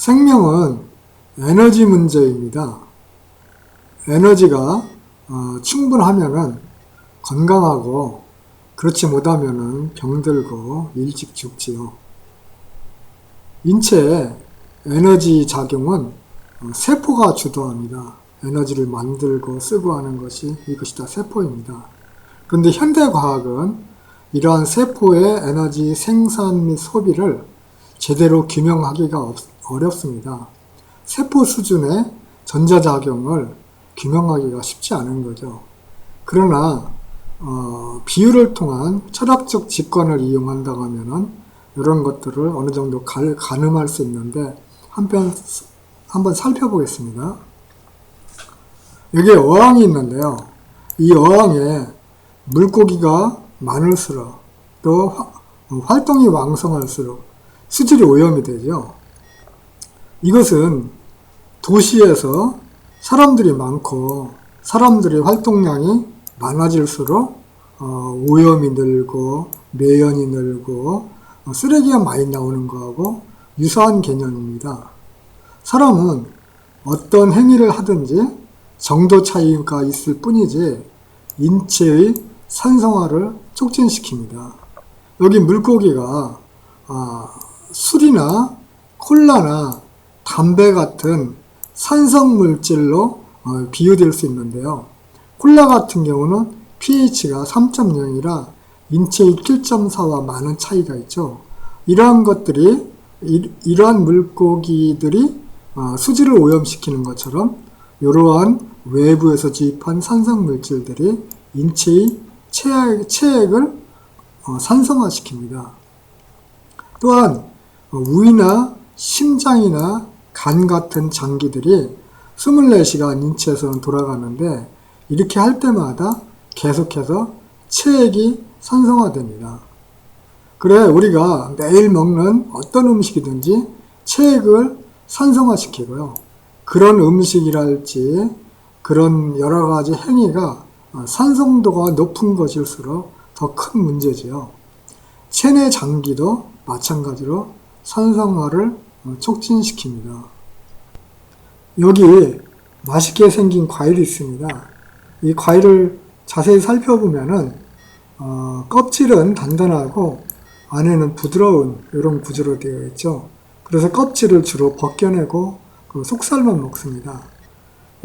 생명은 에너지 문제입니다. 에너지가 충분하면은 건강하고 그렇지 못하면은 병들고 일찍 죽지요. 인체의 에너지 작용은 세포가 주도합니다. 에너지를 만들고 쓰고 하는 이것이 다 세포입니다. 그런데 현대과학은 이러한 세포의 에너지 생산 및 소비를 제대로 규명하기가 어렵습니다. 세포 수준의 전자작용을 규명하기가 쉽지 않은 거죠. 그러나 비유를 통한 철학적 직관을 이용한다고 하면은 이런 것들을 어느 정도 가늠할 수 있는데 한번 살펴보겠습니다. 여기에 어항이 있는데요. 이 어항에 물고기가 많을수록 또 활동이 왕성할수록 수질이 오염이 되죠. 이것은 도시에서 사람들이 많고 사람들의 활동량이 많아질수록 오염이 늘고 매연이 늘고 쓰레기가 많이 나오는 거하고 유사한 개념입니다. 사람은 어떤 행위를 하든지 정도 차이가 있을 뿐이지 인체의 산성화를 촉진시킵니다. 여기 물고기가 술이나 콜라나 담배 같은 산성물질로 비유될 수 있는데요. 콜라 같은 경우는 pH가 3.0이라 인체의 7.4와 많은 차이가 있죠. 이러한 물고기들이 수질을 오염시키는 것처럼 이러한 외부에서 주입한 산성물질들이 인체의 체액을 산성화시킵니다. 또한 우이나 심장이나 간 같은 장기들이 24시간 인체에서는 돌아가는데 이렇게 할 때마다 계속해서 체액이 산성화됩니다. 그래 우리가 매일 먹는 어떤 음식이든지 체액을 산성화시키고요. 그런 음식이랄지 그런 여러 가지 행위가 산성도가 높은 것일수록 더 큰 문제지요. 체내 장기도 마찬가지로 산성화를 촉진시킵니다. 여기 맛있게 생긴 과일이 있습니다. 이 과일을 자세히 살펴보면은 껍질은 단단하고 안에는 부드러운 이런 구조로 되어 있죠. 그래서 껍질을 주로 벗겨내고 속살만 먹습니다.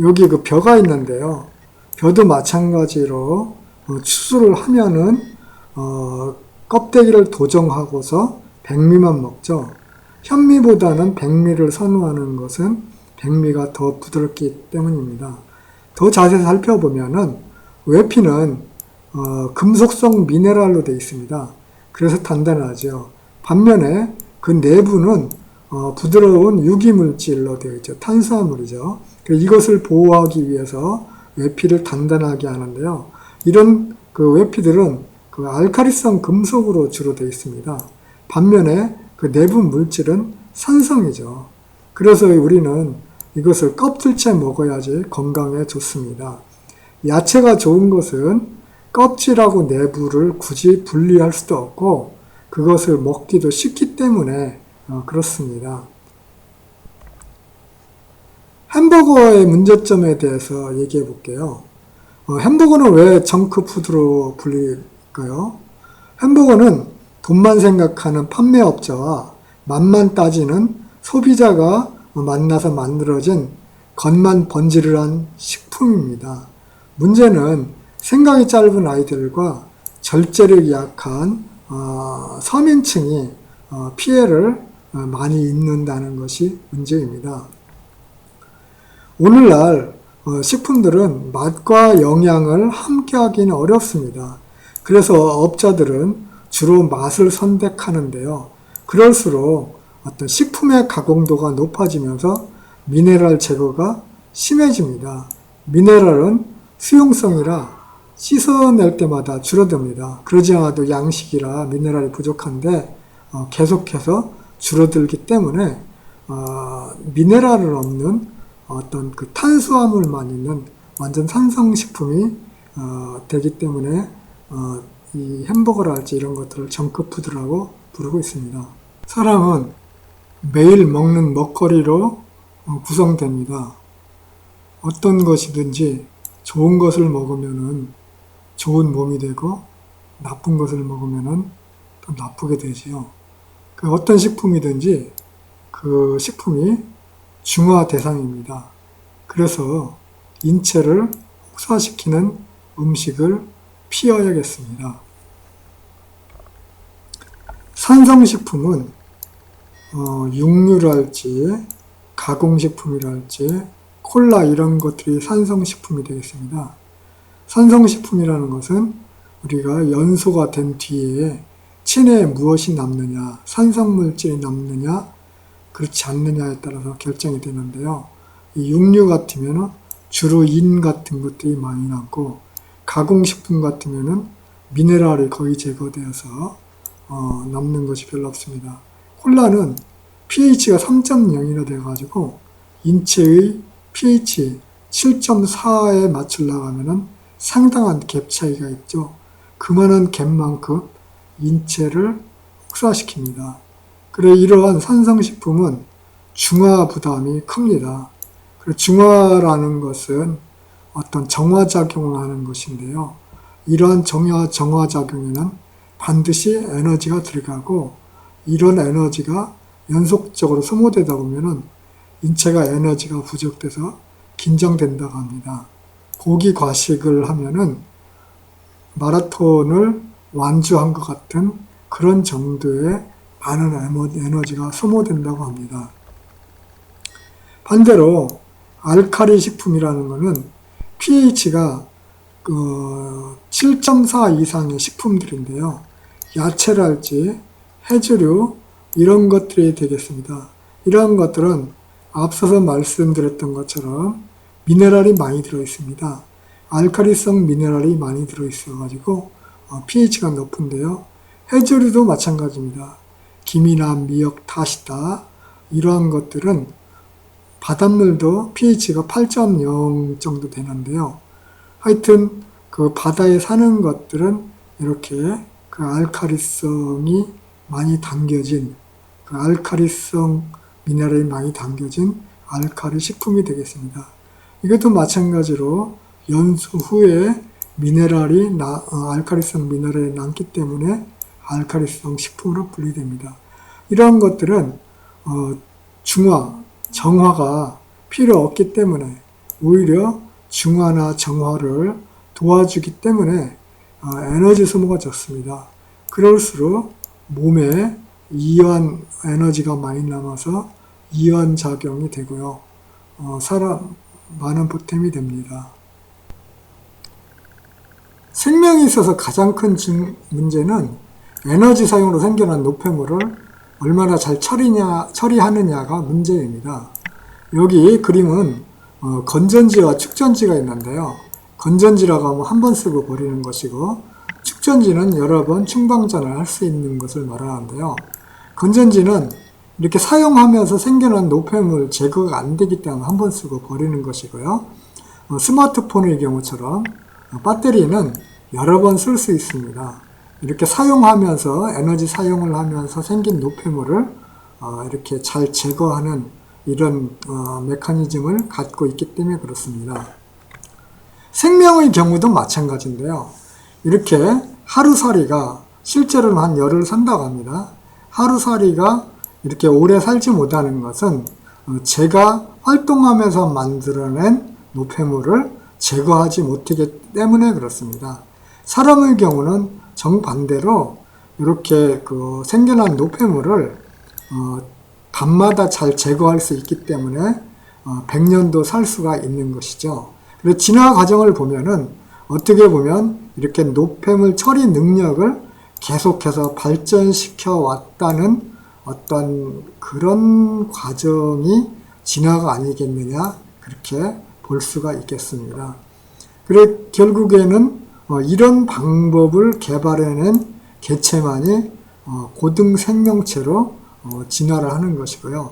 여기 벼가 있는데요. 벼도 마찬가지로 추수를 하면은 껍데기를 도정하고서 백미만 먹죠. 현미보다는 백미를 선호하는 것은 백미가 더 부드럽기 때문입니다. 더 자세히 살펴보면은 외피는 금속성 미네랄로 되어 있습니다. 그래서 단단하죠. 반면에 그 내부는 부드러운 유기물질로 되어 있죠. 탄수화물이죠. 이것을 보호하기 위해서 외피를 단단하게 하는데요. 이런 외피들은 알카리성 금속으로 주로 되어 있습니다. 반면에 그 내부 물질은 산성이죠. 그래서 우리는 이것을 껍질째 먹어야지 건강에 좋습니다. 야채가 좋은 것은 껍질하고 내부를 굳이 분리할 수도 없고 그것을 먹기도 쉽기 때문에 그렇습니다. 햄버거의 문제점에 대해서 얘기해 볼게요. 햄버거는 왜 정크푸드로 불릴까요? 햄버거는 돈만 생각하는 판매업자와 맛만 따지는 소비자가 만나서 만들어진 겉만 번지르르한 식품입니다. 문제는 생각이 짧은 아이들과 절제력이 약한 서민층이 피해를 많이 입는다는 것이 문제입니다. 오늘날 식품들은 맛과 영양을 함께 하기는 어렵습니다. 그래서 업자들은 주로 맛을 선택하는데요. 그럴수록 어떤 식품의 가공도가 높아지면서 미네랄 제거가 심해집니다. 미네랄은 수용성이라 씻어낼 때마다 줄어듭니다. 그러지 않아도 양식이라 미네랄이 부족한데 계속해서 줄어들기 때문에 미네랄은 없는 어떤 탄수화물만 있는 완전 산성식품이 되기 때문에 이 햄버거랄지 이런 것들을 정크푸드라고 부르고 있습니다. 사람은 매일 먹는 먹거리로 구성됩니다. 어떤 것이든지 좋은 것을 먹으면은 좋은 몸이 되고 나쁜 것을 먹으면은 또 나쁘게 되지요. 그 어떤 식품이든지 그 식품이 중화 대상입니다. 그래서 인체를 혹사시키는 음식을 피해야겠습니다. 산성식품은 육류랄지 가공식품이랄지 콜라 이런 것들이 산성식품이 되겠습니다. 산성식품이라는 것은 우리가 연소가 된 뒤에 체내에 무엇이 남느냐, 산성물질이 남느냐, 그렇지 않느냐에 따라서 결정이 되는데요. 이 육류 같으면 주로 인 같은 것들이 많이 남고, 가공식품 같으면 미네랄이 거의 제거되어서 남는 것이 별로 없습니다. 콜라는 pH가 3.0이나 돼가지고 인체의 pH 7.4에 맞추려고 하면 상당한 갭 차이가 있죠. 그만한 갭만큼 인체를 혹사시킵니다. 그래 이러한 산성식품은 중화 부담이 큽니다. 그래 중화라는 것은 어떤 정화작용을 하는 것인데요. 이러한 정화작용에는 반드시 에너지가 들어가고 이런 에너지가 연속적으로 소모되다 보면은 인체가 에너지가 부족돼서 긴장된다고 합니다. 고기 과식을 하면은 마라톤을 완주한 것 같은 그런 정도의 많은 에너지가 소모된다고 합니다. 반대로 알칼리 식품이라는 것은 pH가 7.4 이상의 식품들인데요. 야채랄지 해조류 이런 것들이 되겠습니다. 이런 것들은 앞서서 말씀드렸던 것처럼 미네랄이 많이 들어있습니다. 알칼리성 미네랄이 많이 들어있어가지고 pH가 높은데요. 해조류도 마찬가지입니다. 김이나 미역, 다시다 이러한 것들은 바닷물도 pH가 8.0 정도 되는데요. 하여튼 그 바다에 사는 것들은 이렇게 그 알칼리성이 많이 담겨진 그 알칼리성 미네랄이 많이 담겨진 알칼리 식품이 되겠습니다. 이것도 마찬가지로 연수 후에 알칼리성 미네랄이 남기 때문에 알칼리성 식품으로 분리됩니다. 이러한 것들은 정화가 필요 없기 때문에 오히려 중화나 정화를 도와주기 때문에 에너지 소모가 적습니다. 그럴수록 몸에 이완 에너지가 많이 남아서 이완 작용이 되고요. 많은 보탬이 됩니다. 생명에 있어서 가장 큰 문제는 에너지 사용으로 생겨난 노폐물을 얼마나 잘 처리하느냐가 문제입니다. 여기 그림은 건전지와 축전지가 있는데요. 건전지라고 하면 한 번 쓰고 버리는 것이고 축전지는 여러 번 충방전을 할 수 있는 것을 말하는데요. 건전지는 이렇게 사용하면서 생겨난 노폐물 제거가 안 되기 때문에 한 번 쓰고 버리는 것이고요. 스마트폰의 경우처럼 배터리는 여러 번 쓸 수 있습니다. 이렇게 사용하면서 에너지 사용을 하면서 생긴 노폐물을 이렇게 잘 제거하는 이런 메커니즘을 갖고 있기 때문에 그렇습니다. 생명의 경우도 마찬가지인데요. 이렇게 하루살이가 실제로는 한 열을 산다고 합니다. 하루살이가 이렇게 오래 살지 못하는 것은 제가 활동하면서 만들어낸 노폐물을 제거하지 못하기 때문에 그렇습니다. 사람의 경우는 정반대로 이렇게 생겨난 노폐물을 밤마다 잘 제거할 수 있기 때문에 100년도 살 수가 있는 것이죠. 그래서 진화 과정을 보면은 어떻게 보면 이렇게 노폐물 처리 능력을 계속해서 발전시켜 왔다는 어떤 그런 과정이 진화가 아니겠느냐 그렇게 볼 수가 있겠습니다. 그래 결국에는 이런 방법을 개발해낸 개체만이 고등 생명체로 진화를 하는 것이고요.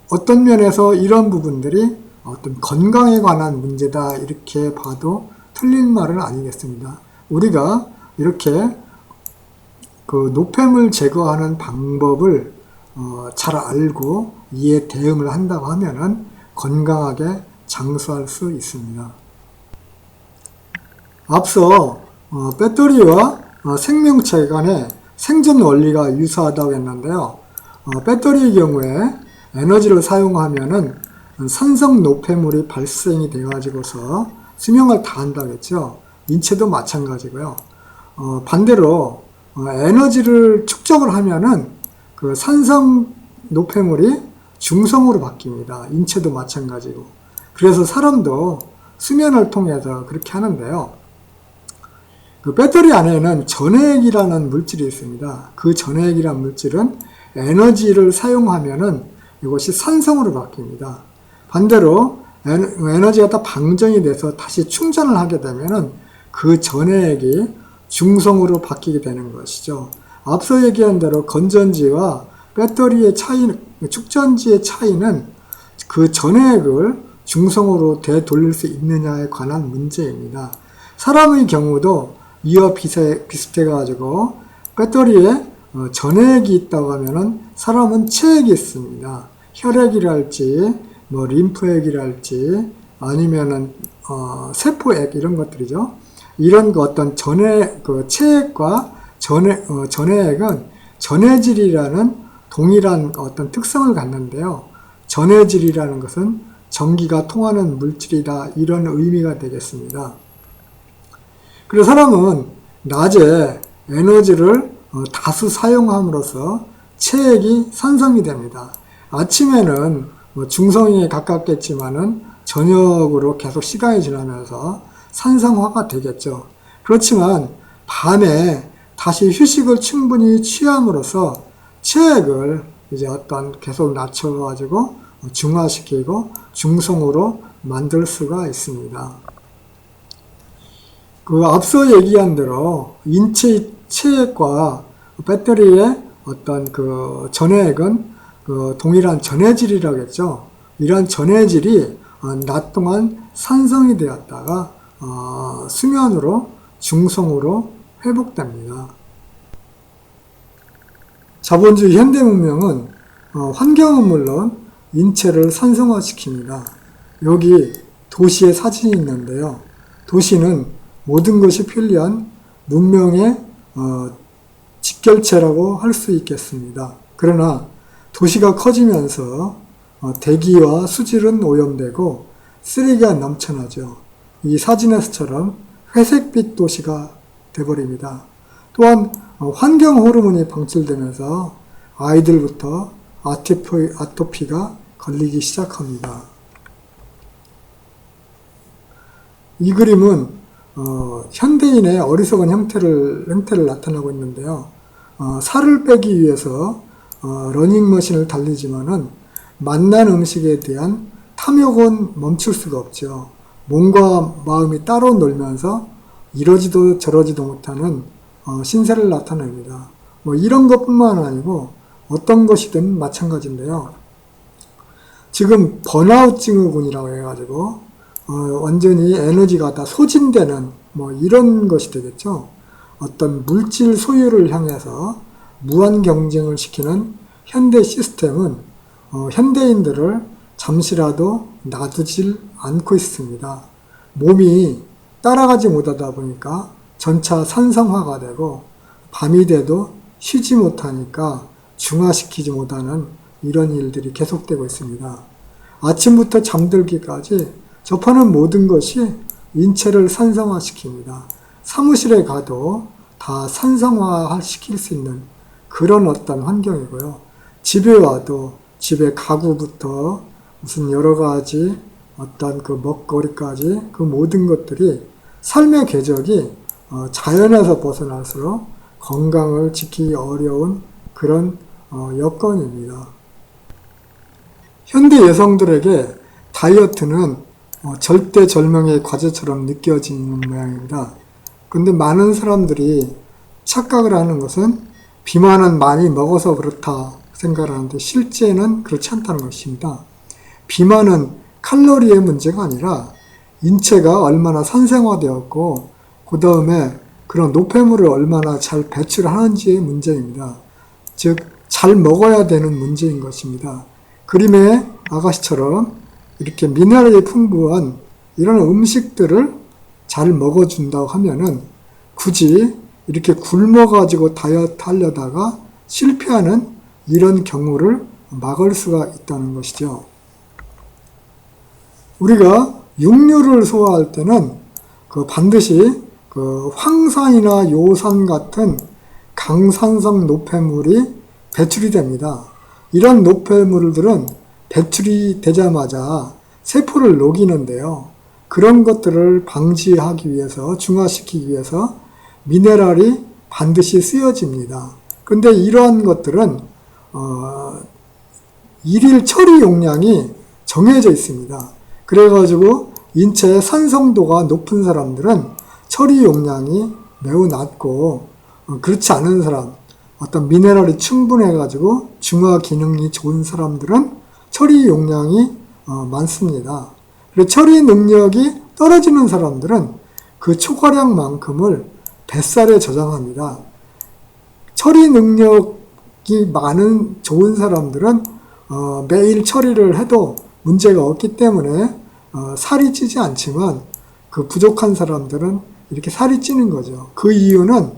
어떤 면에서 이런 부분들이 어떤 건강에 관한 문제다 이렇게 봐도 틀린 말은 아니겠습니다. 우리가 이렇게 그 노폐물 제거하는 방법을 잘 알고 이에 대응을 한다고 하면은 건강하게 장수할 수 있습니다. 앞서 배터리와 생명체 간의 생존 원리가 유사하다고 했는데요. 배터리의 경우에 에너지를 사용하면은 산성 노폐물이 발생이 돼가지고서 수명을 다한다고 했죠. 인체도 마찬가지고요. 반대로 에너지를 축적을 하면은 그 산성 노폐물이 중성으로 바뀝니다. 인체도 마찬가지고. 그래서 사람도 수면을 통해서 그렇게 하는데요. 그 배터리 안에는 전해액이라는 물질이 있습니다. 그 전해액이라는 물질은 에너지를 사용하면은 이것이 산성으로 바뀝니다. 반대로 에너지가 다 방전이 돼서 다시 충전을 하게 되면은 그 전해액이 중성으로 바뀌게 되는 것이죠. 앞서 얘기한 대로 건전지와 배터리의 차이, 축전지의 차이는 그 전해액을 중성으로 되돌릴 수 있느냐에 관한 문제입니다. 사람의 경우도 이와 비슷해가지고 배터리에 전해액이 있다고 하면은 사람은 체액이 있습니다. 혈액이랄지, 림프액이랄지, 아니면은, 세포액, 이런 것들이죠. 이런 어떤 체액과 전해액은 전해질이라는 동일한 어떤 특성을 갖는데요. 전해질이라는 것은 전기가 통하는 물질이다, 이런 의미가 되겠습니다. 그래서 사람은 낮에 에너지를 다수 사용함으로써 체액이 산성이 됩니다. 아침에는 중성에 가깝겠지만은 저녁으로 계속 시간이 지나면서 산성화가 되겠죠. 그렇지만 밤에 다시 휴식을 충분히 취함으로써 체액을 이제 계속 낮춰가지고 중화시키고 중성으로 만들 수가 있습니다. 그 앞서 얘기한 대로 인체 체액과 배터리의 어떤 그 전해액은 그 동일한 전해질이라고 했죠. 이런 전해질이 낮 동안 산성이 되었다가 수면으로 중성으로 회복됩니다. 자본주의 현대 문명은 환경은 물론 인체를 산성화시킵니다. 여기 도시의 사진이 있는데요. 도시는 모든 것이 편리한 문명의 직결체라고 할 수 있겠습니다. 그러나 도시가 커지면서 대기와 수질은 오염되고 쓰레기가 넘쳐나죠. 이 사진에서처럼 회색빛 도시가 되어버립니다. 또한 환경 호르몬이 방출되면서 아이들부터 아토피가 걸리기 시작합니다. 이 그림은 현대인의 어리석은 형태를 나타나고 있는데요. 살을 빼기 위해서 러닝머신을 달리지만은 맛난 음식에 대한 탐욕은 멈출 수가 없죠. 몸과 마음이 따로 놀면서 이러지도 저러지도 못하는 신세를 나타냅니다. 이런 것뿐만 아니고 어떤 것이든 마찬가지인데요. 지금 번아웃 증후군이라고 해가지고 완전히 에너지가 다 소진되는 이런 것이 되겠죠. 어떤 물질 소유를 향해서 무한 경쟁을 시키는 현대 시스템은 현대인들을 잠시라도 놔두질 않고 있습니다. 몸이 따라가지 못하다 보니까 전차 산성화가 되고 밤이 돼도 쉬지 못하니까 중화시키지 못하는 이런 일들이 계속되고 있습니다. 아침부터 잠들기까지 접하는 모든 것이 인체를 산성화시킵니다. 사무실에 가도 다 산성화시킬 수 있는 그런 어떤 환경이고요. 집에 와도 집의 가구부터 무슨 여러 가지 어떤 그 먹거리까지 그 모든 것들이 삶의 궤적이 자연에서 벗어날수록 건강을 지키기 어려운 그런 여건입니다. 현대 여성들에게 다이어트는 절대절명의 과제처럼 느껴지는 모양입니다. 근데 많은 사람들이 착각을 하는 것은 비만은 많이 먹어서 그렇다 생각을 하는데 실제는 그렇지 않다는 것입니다. 비만은 칼로리의 문제가 아니라 인체가 얼마나 산성화되었고 그 다음에 그런 노폐물을 얼마나 잘 배출하는지의 문제입니다. 즉 잘 먹어야 되는 문제인 것입니다. 그림의 아가씨처럼 이렇게 미네랄이 풍부한 이런 음식들을 잘 먹어준다고 하면은 굳이 이렇게 굶어가지고 다이어트 하려다가 실패하는 이런 경우를 막을 수가 있다는 것이죠. 우리가 육류를 소화할 때는 반드시 황산이나 요산 같은 강산성 노폐물이 배출이 됩니다. 이런 노폐물들은 배출이 되자마자 세포를 녹이는데요. 그런 것들을 방지하기 위해서, 중화시키기 위해서 미네랄이 반드시 쓰여집니다. 그런데 이러한 것들은 일일 처리 용량이 정해져 있습니다. 그래가지고 인체의 산성도가 높은 사람들은 처리 용량이 매우 낮고, 그렇지 않은 사람, 어떤 미네랄이 충분해가지고 중화 기능이 좋은 사람들은 처리 용량이 많습니다. 그리고 처리 능력이 떨어지는 사람들은 그 초과량만큼을 뱃살에 저장합니다. 처리 능력이 많은 좋은 사람들은 매일 처리를 해도 문제가 없기 때문에 살이 찌지 않지만 그 부족한 사람들은 이렇게 살이 찌는 거죠. 그 이유는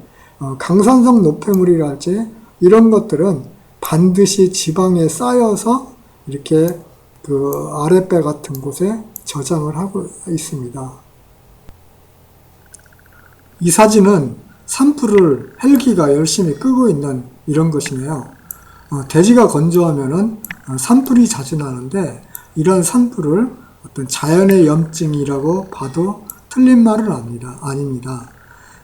강산성 노폐물이랄지 이런 것들은 반드시 지방에 쌓여서 이렇게 그 아랫배 같은 곳에 저장을 하고 있습니다. 이 사진은 산불을 헬기가 열심히 끄고 있는 이런 것이네요. 대지가 건조하면은 산불이 자주 나는데 이런 산불을 어떤 자연의 염증이라고 봐도 틀린 말은 아닙니다.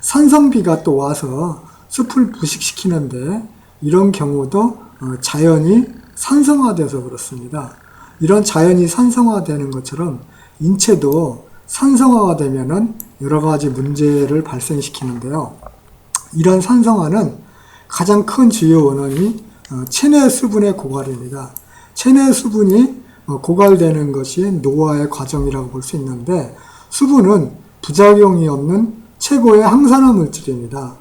산성비가 또 와서 숲을 부식시키는데 이런 경우도 자연이 산성화돼서 그렇습니다. 이런 자연이 산성화되는 것처럼 인체도 산성화가 되면은 여러 가지 문제를 발생시키는데요. 이런 산성화는 가장 큰 주요 원인이 체내 수분의 고갈입니다. 체내 수분이 고갈되는 것이 노화의 과정이라고 볼 수 있는데 수분은 부작용이 없는 최고의 항산화 물질입니다.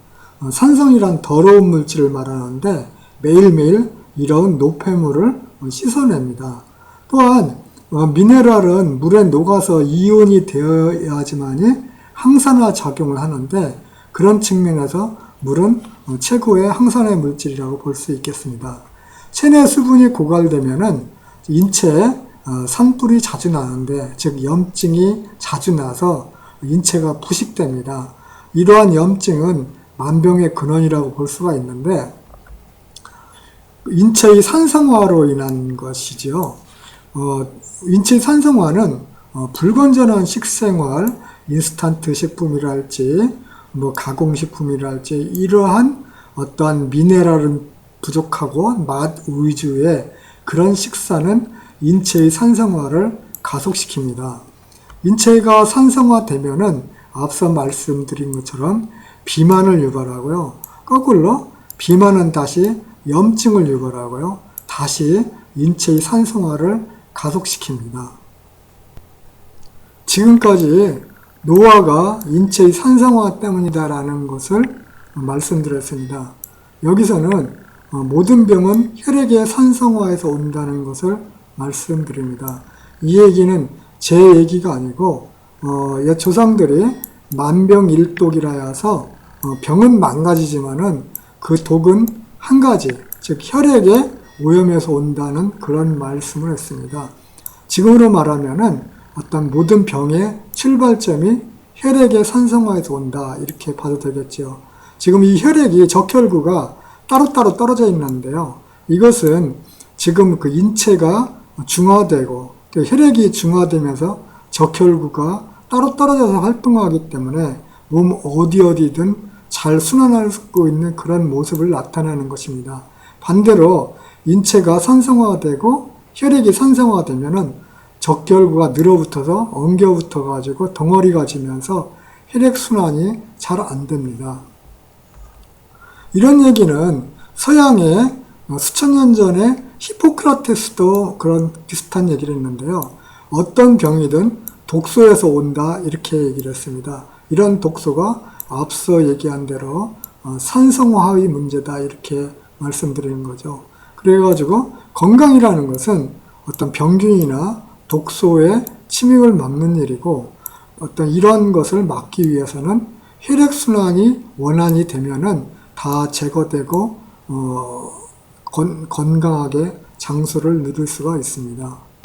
산성이란 더러운 물질을 말하는데 매일매일 이런 노폐물을 씻어냅니다. 또한 미네랄은 물에 녹아서 이온이 되어야지만이 항산화 작용을 하는데 그런 측면에서 물은 최고의 항산화 물질이라고 볼 수 있겠습니다. 체내 수분이 고갈되면은 인체에 산불이 자주 나는데, 즉 염증이 자주 나서 인체가 부식됩니다. 이러한 염증은 만병의 근원이라고 볼 수가 있는데 인체의 산성화로 인한 것이지요. 인체의 산성화는 불건전한 식생활, 인스턴트 식품이랄지 가공식품이랄지 이러한 어떠한 미네랄은 부족하고 맛 위주의 그런 식사는 인체의 산성화를 가속시킵니다. 인체가 산성화되면은 앞서 말씀드린 것처럼 비만을 유발하고요. 거꾸로 비만은 다시 염증을 유발하고요. 다시 인체의 산성화를 가속시킵니다. 지금까지 노화가 인체의 산성화 때문이다라는 것을 말씀드렸습니다. 여기서는 모든 병은 혈액의 산성화에서 온다는 것을 말씀드립니다. 이 얘기는 제 얘기가 아니고 옛 조상들이 만병일독이라 해서 병은 망가지지만은 그 독은 한 가지, 즉 혈액의 오염에서 온다는 그런 말씀을 했습니다. 지금으로 말하면은 어떤 모든 병의 출발점이 혈액의 산성화에서 온다 이렇게 봐도 되겠죠. 지금 이 혈액이 적혈구가 따로따로 떨어져 있는데요. 이것은 지금 그 인체가 중화되고 혈액이 중화되면서 적혈구가 따로 떨어져서 활동하기 때문에 몸 어디든 잘 순환할 수 있는 그런 모습을 나타내는 것입니다. 반대로 인체가 산성화되고 혈액이 산성화되면은 적혈구가 늘어붙어서 엉겨붙어 가지고 덩어리가 지면서 혈액순환이 잘 안 됩니다. 이런 얘기는 서양의 수천 년 전에 히포크라테스도 그런 비슷한 얘기를 했는데요. 어떤 병이든 독소에서 온다 이렇게 얘기를 했습니다. 이런 독소가 앞서 얘기한 대로 산성화의 문제다 이렇게 말씀드리는 거죠. 그래가지고 건강이라는 것은 어떤 병균이나 독소의 침입을 막는 일이고, 어떤 이런 것을 막기 위해서는 혈액순환이 원활히 되면은 다 제거되고 건강하게 장수를 누릴 수가 있습니다.